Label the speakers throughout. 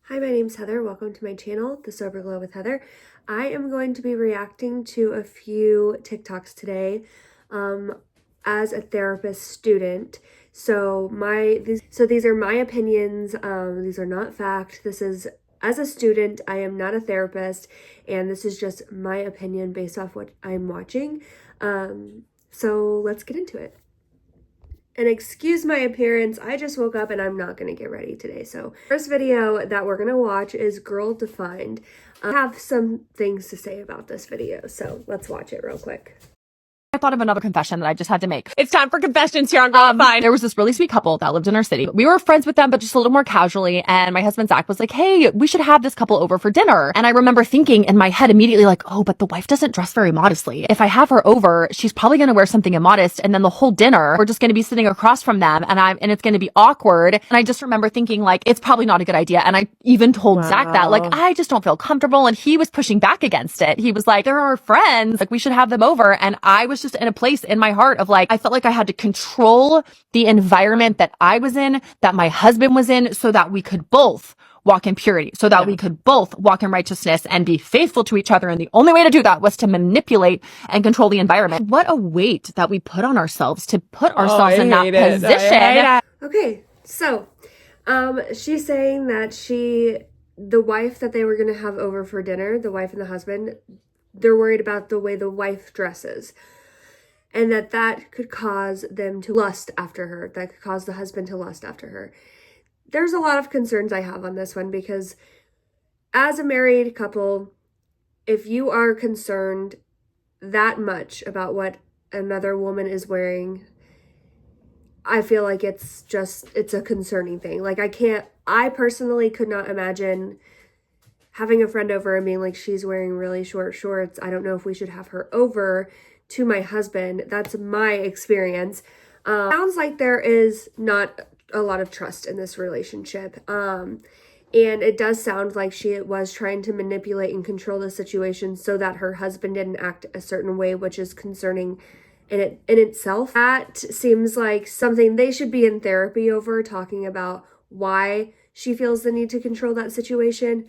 Speaker 1: Hi, my name's Heather. Welcome to my channel, The Sober Glow with Heather. I am going to be reacting to a few TikToks today as a therapist student. So these are my opinions. These are not fact. This is as a student. I am not a therapist, and this is just my opinion based off what I'm watching. So let's get into it. And excuse my appearance, I just woke up and I'm not going to get ready today. So first video that we're going to watch is Girl Defined. I have some things to say about this video, so let's watch it real quick.
Speaker 2: I thought of another confession that I just had to make.
Speaker 3: It's time for confessions here on Girl Defined.
Speaker 2: There was this really sweet couple that lived in our city. We were friends with them, but just a little more casually. And my husband, Zach, was like, hey, we should have this couple over for dinner. And I remember thinking in my head immediately like, oh, but the wife doesn't dress very modestly. If I have her over, she's probably going to wear something immodest. And then the whole dinner, we're just going to be sitting across from them and it's going to be awkward. And I just remember thinking like, it's probably not a good idea. And I even told Zach that, like, I just don't feel comfortable. And he was pushing back against it. He was like, they're our friends. Like, we should have them over. And I was just in a place in my heart of like, I felt like I had to control the environment that I was in, that my husband was in, so that we could both walk in purity, so that we could both walk in righteousness and be faithful to each other. And the only way to do that was to manipulate and control the environment. What a weight that we put on ourselves to put ourselves in that position.
Speaker 1: Okay, so she's saying that the wife that they were going to have over for dinner, the wife and the husband, they're worried about the way the wife dresses. And that could cause them to lust after her. That could cause the husband to lust after her. There's a lot of concerns I have on this one because as a married couple, if you are concerned that much about what another woman is wearing, I feel like it's a concerning thing. Like I personally could not imagine having a friend over and being like, she's wearing really short shorts. I don't know if we should have her over to my husband. That's my experience. Sounds like there is not a lot of trust in this relationship. And it does sound like she was trying to manipulate and control the situation so that her husband didn't act a certain way, which is concerning in itself. That seems like something they should be in therapy over, talking about why she feels the need to control that situation.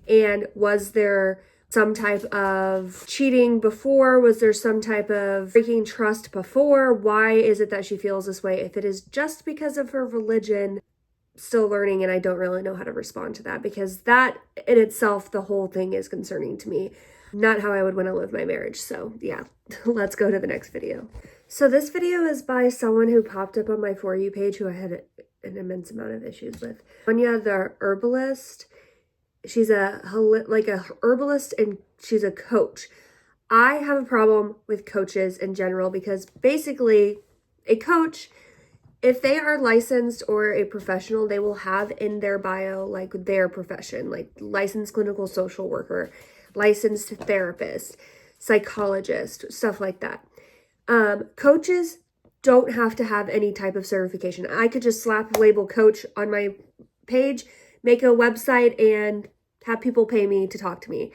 Speaker 1: And was there some type of cheating before? Was there some type of breaking trust before? Why is it that she feels this way? If it is just because of her religion, still learning, and I don't really know how to respond to that, because that in itself, the whole thing is concerning to me. Not how I would want to live my marriage. So yeah, let's go to the next video. So this video is by someone who popped up on my For You page who I had an immense amount of issues with. Tania the Herbalist. She's a herbalist and she's a coach. I have a problem with coaches in general because basically a coach, if they are licensed or a professional, they will have in their bio like their profession, like licensed clinical social worker, licensed therapist, psychologist, stuff like that. Coaches don't have to have any type of certification. I could just slap label coach on my page, make a website, and have people pay me to talk to me.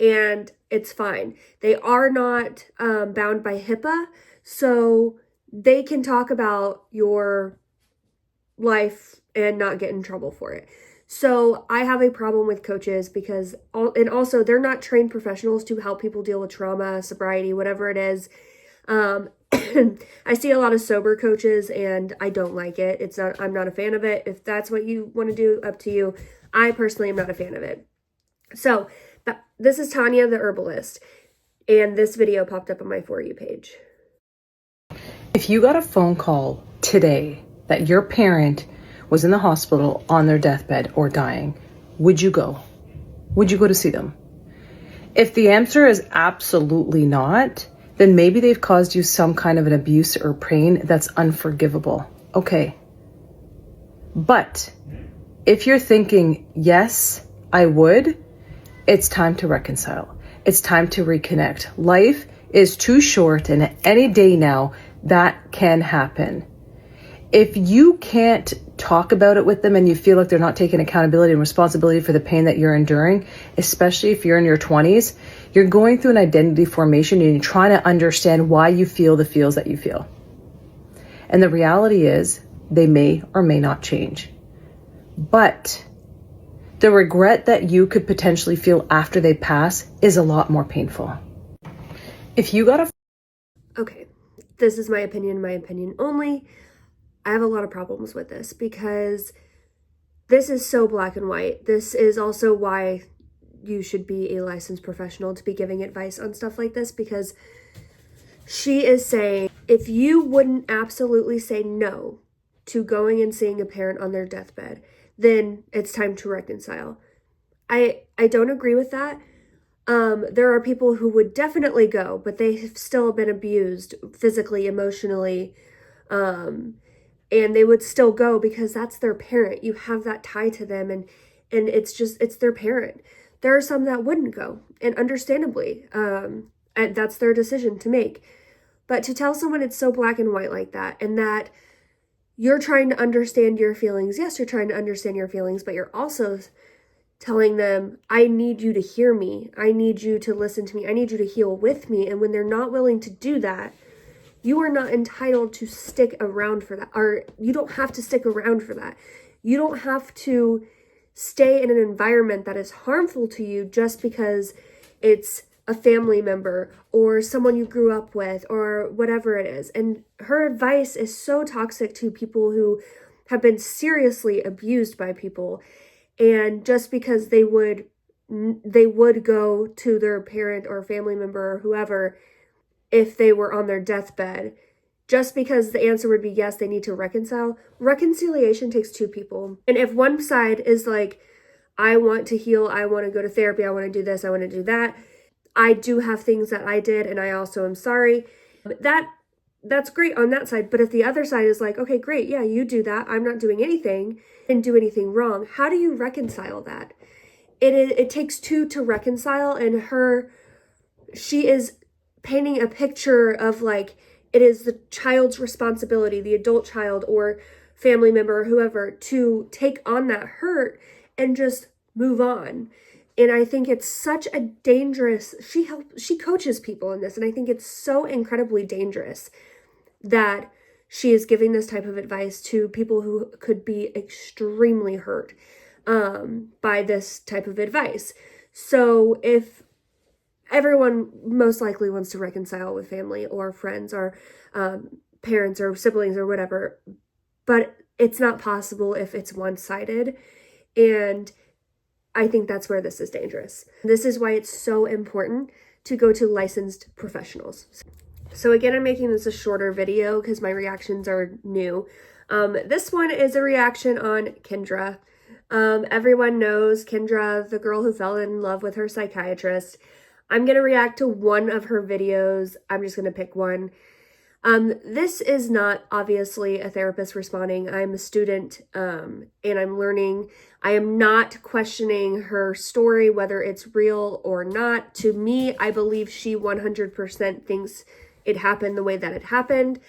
Speaker 1: And it's fine. They are not bound by HIPAA, so they can talk about your life and not get in trouble for it. So I have a problem with coaches because, and also they're not trained professionals to help people deal with trauma, sobriety, whatever it is. I see a lot of sober coaches and I don't like it. I'm not a fan of it. If that's what you want to do, up to you. I personally am not a fan of it. So this is Tania the Herbalist, and this video popped up on my For You page.
Speaker 4: If you got a phone call today that your parent was in the hospital on their deathbed or dying, would you go? Would you go to see them? If the answer is absolutely not, then maybe they've caused you some kind of an abuse or pain that's unforgivable. Okay. But if you're thinking, yes, I would, it's time to reconcile. It's time to reconnect. Life is too short, and any day now, that can happen. If you can't talk about it with them and you feel like they're not taking accountability and responsibility for the pain that you're enduring, especially if you're in your 20s, you're going through an identity formation and you're trying to understand why you feel the feels that you feel. And the reality is they may or may not change. But the regret that you could potentially feel after they pass is a lot more painful. If you got a...
Speaker 1: Okay, this is my opinion only. I have a lot of problems with this because this is so black and white. This is also why you should be a licensed professional to be giving advice on stuff like this, because she is saying if you wouldn't absolutely say no to going and seeing a parent on their deathbed, then it's time to reconcile. I don't agree with that. There are people who would definitely go, but they've still been abused physically, emotionally, and they would still go because that's their parent. You have that tie to them, and it's their parent. There are some that wouldn't go, and understandably, and that's their decision to make. But to tell someone it's so black and white like that, and that you're trying to understand your feelings. Yes, you're trying to understand your feelings, but you're also telling them, I need you to hear me. I need you to listen to me. I need you to heal with me. And when they're not willing to do that, you are not entitled to stick around for that. Or you don't have to stick around for that. You don't have to stay in an environment that is harmful to you just because it's a family member or someone you grew up with or whatever it is. And her advice is so toxic to people who have been seriously abused by people. And just because they would go to their parent or family member or whoever if they were on their deathbed, just because the answer would be yes, they need to reconcile. Reconciliation takes two people. And if one side is like, I want to heal, I want to go to therapy, I want to do this, I want to do that, I do have things that I did and I also am sorry, that's great on that side. But if the other side is like, okay, great, yeah, you do that, I'm not doing anything, didn't do anything wrong, how do you reconcile that? It takes two to reconcile, and she is painting a picture of like, it is the child's responsibility, the adult child or family member or whoever, to take on that hurt and just move on. And I think it's such a dangerous, she coaches people in this, and I think it's so incredibly dangerous that she is giving this type of advice to people who could be extremely hurt by this type of advice. So if everyone most likely wants to reconcile with family or friends or parents or siblings or whatever, but it's not possible if it's one-sided. And I think that's where this is dangerous. This is why it's so important to go to licensed professionals. So again, I'm making this a shorter video because my reactions are new. This one is a reaction on Kendra. Everyone knows Kendra, the girl who fell in love with her psychiatrist. I'm going to react to one of her videos. I'm just going to pick one. This is not obviously a therapist responding. I'm a student and I'm learning. I am not questioning her story, whether it's real or not. To me, I believe she 100% thinks it happened the way that it happened.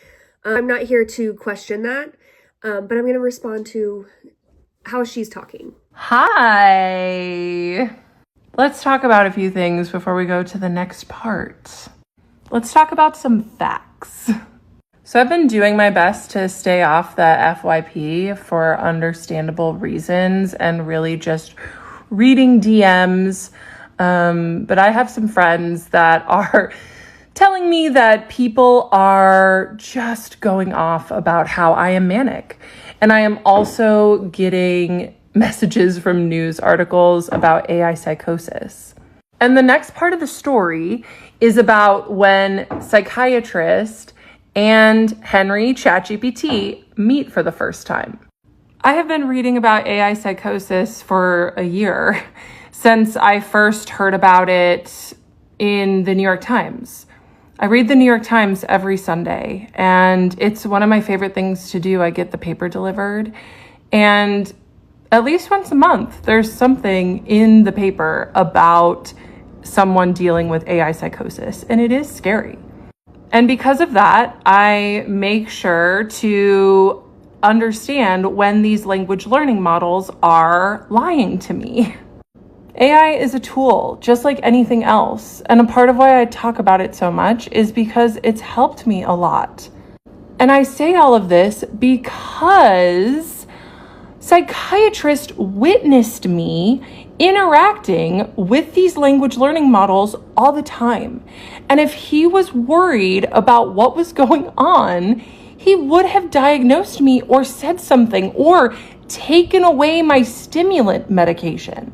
Speaker 1: I'm not here to question that, but I'm going to respond to how she's talking.
Speaker 5: Hi. Let's talk about a few things before we go to the next part. Let's talk about some facts. So I've been doing my best to stay off the FYP for understandable reasons and really just reading DMs. But I have some friends that are telling me that people are just going off about how I am manic. And I am also getting messages from news articles about AI psychosis. And the next part of the story is about when Psychiatrist and Henry ChatGPT meet for the first time. I have been reading about AI psychosis for a year since I first heard about it in the New York Times. I read the New York Times every Sunday, and it's one of my favorite things to do. I get the paper delivered, and at least once a month, there's something in the paper about someone dealing with AI psychosis, and it is scary. And because of that, I make sure to understand when these language learning models are lying to me. AI is a tool, just like anything else. And a part of why I talk about it so much is because it's helped me a lot. And I say all of this because Psychiatrist witnessed me interacting with these language learning models all the time. And if he was worried about what was going on, he would have diagnosed me or said something or taken away my stimulant medication.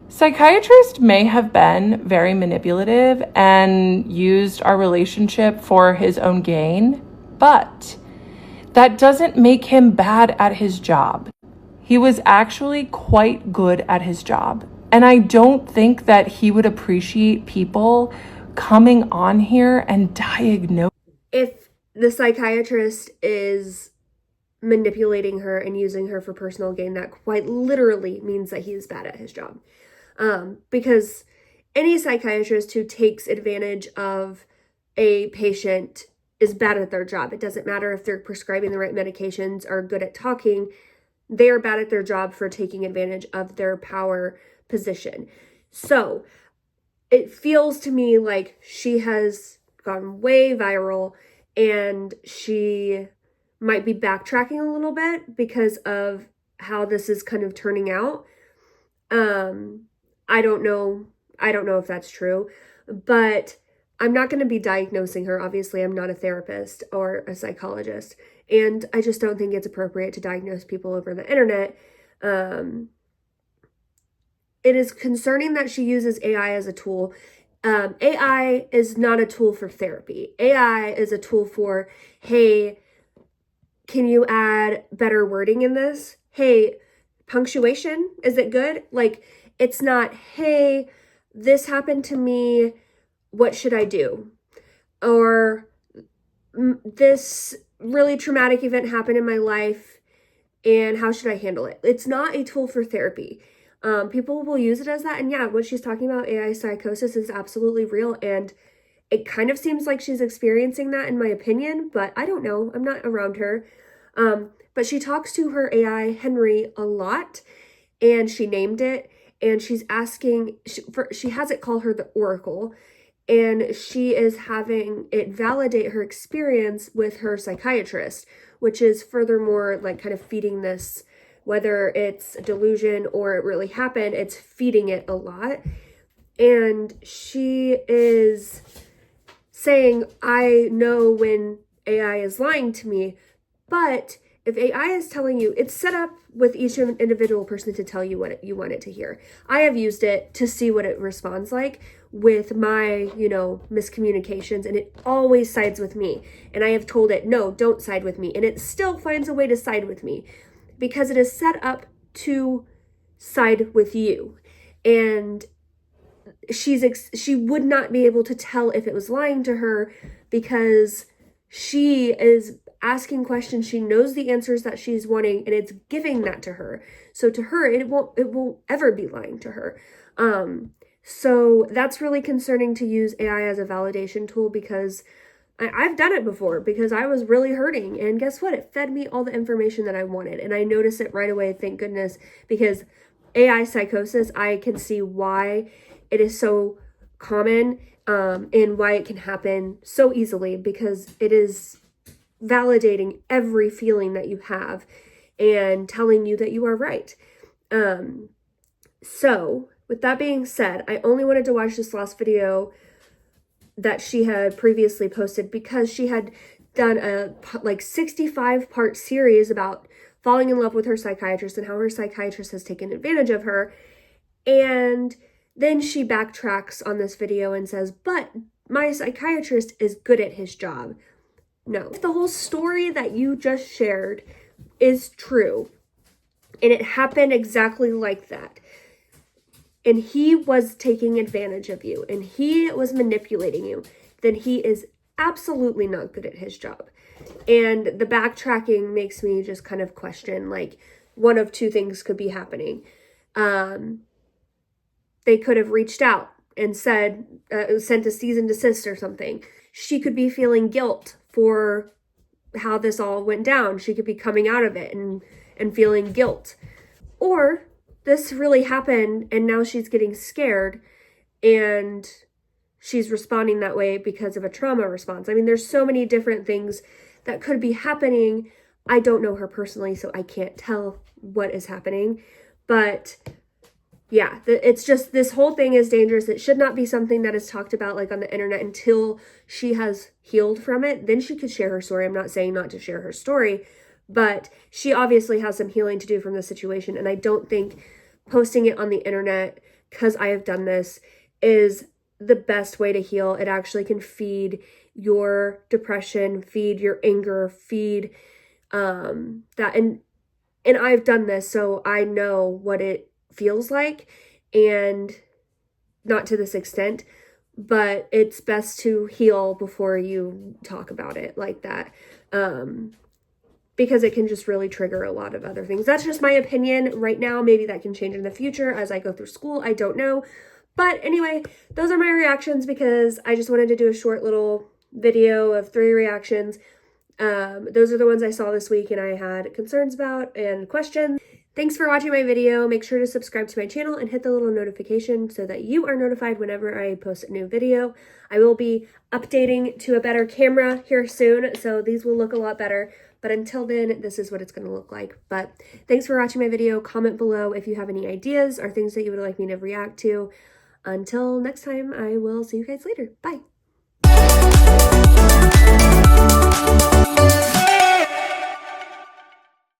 Speaker 5: Psychiatrist may have been very manipulative and used our relationship for his own gain, but that doesn't make him bad at his job. He was actually quite good at his job. And I don't think that he would appreciate people coming on here and diagnose.
Speaker 1: If the psychiatrist is manipulating her and using her for personal gain, that quite literally means that he is bad at his job. Because any psychiatrist who takes advantage of a patient is bad at their job. It doesn't matter if they're prescribing the right medications or good at talking. They are bad at their job for taking advantage of their power position. So it feels to me like she has gone way viral and she might be backtracking a little bit because of how this is kind of turning out. I don't know if that's true, but I'm not going to be diagnosing her. Obviously, I'm not a therapist or a psychologist, and I just don't think it's appropriate to diagnose people over the internet. It is concerning that she uses AI as a tool. AI is not a tool for therapy. AI is a tool for, hey, can you add better wording in this? Hey, punctuation, is it good? Like, it's not, hey, this happened to me, what should I do? Or this really traumatic event happened in my life and how should I handle it? It's not a tool for therapy. People will use it as that. And yeah, what she's talking about, AI psychosis, is absolutely real. And it kind of seems like she's experiencing that, in my opinion, but I don't know. I'm not around her. But she talks to her AI, Henry, a lot, and she named it. And she's asking, she has it call her the Oracle, and she is having it validate her experience with her psychiatrist, which is furthermore like kind of feeding this, whether it's a delusion or it really happened, it's feeding it a lot. And she is saying, I know when AI is lying to me, but if AI is telling you, it's set up with each individual person to tell you what you want it to hear. I have used it to see what it responds like with my, miscommunications, and it always sides with me. And I have told it, no, don't side with me. And it still finds a way to side with me because it is set up to side with you. And she would not be able to tell if it was lying to her because she is asking questions. She knows the answers that she's wanting, and it's giving that to her. So to her, it won't ever be lying to her. So that's really concerning to use AI as a validation tool, because I've done it before because I was really hurting, and guess what? It fed me all the information that I wanted, and I noticed it right away, thank goodness, because AI psychosis, I can see why it is so common, and why it can happen so easily, because it is validating every feeling that you have and telling you that you are right. So with that being said, I only wanted to watch this last video that she had previously posted because she had done a 65-part series about falling in love with her psychiatrist and how her psychiatrist has taken advantage of her. And then she backtracks on this video and says, but my psychiatrist is good at his job. No, if the whole story that you just shared is true, and it happened exactly like that, and he was taking advantage of you, and he was manipulating you, then he is absolutely not good at his job. And the backtracking makes me just kind of question, one of two things could be happening. They could have reached out and said, sent a cease and desist or something. She could be feeling guilt for how this all went down. She could be coming out of it and feeling guilt. Or this really happened and now she's getting scared and she's responding that way because of a trauma response. I mean, there's so many different things that could be happening. I don't know her personally, so I can't tell what is happening. But yeah, it's just, this whole thing is dangerous. It should not be something that is talked about like on the internet until she has healed from it. Then she could share her story. I'm not saying not to share her story, but she obviously has some healing to do from the situation. And I don't think posting it on the internet, because I have done this, is the best way to heal. It actually can feed your depression, feed your anger, feed that. And I've done this, so I know what it feels like, and not to this extent, but it's best to heal before you talk about it like that, because it can just really trigger a lot of other things. That's just my opinion right now. Maybe that can change in the future as I go through school. I don't know. But anyway, those are my reactions, because I just wanted to do a short little video of 3 reactions. Those are the ones I saw this week and I had concerns about and questions. Thanks for watching my video. Make sure to subscribe to my channel and hit the little notification so that you are notified whenever I post a new video. I will be updating to a better camera here soon, so these will look a lot better. But until then, this is what it's going to look like. But thanks for watching my video. Comment below if you have any ideas or things that you would like me to react to. Until next time, I will see you guys later. Bye.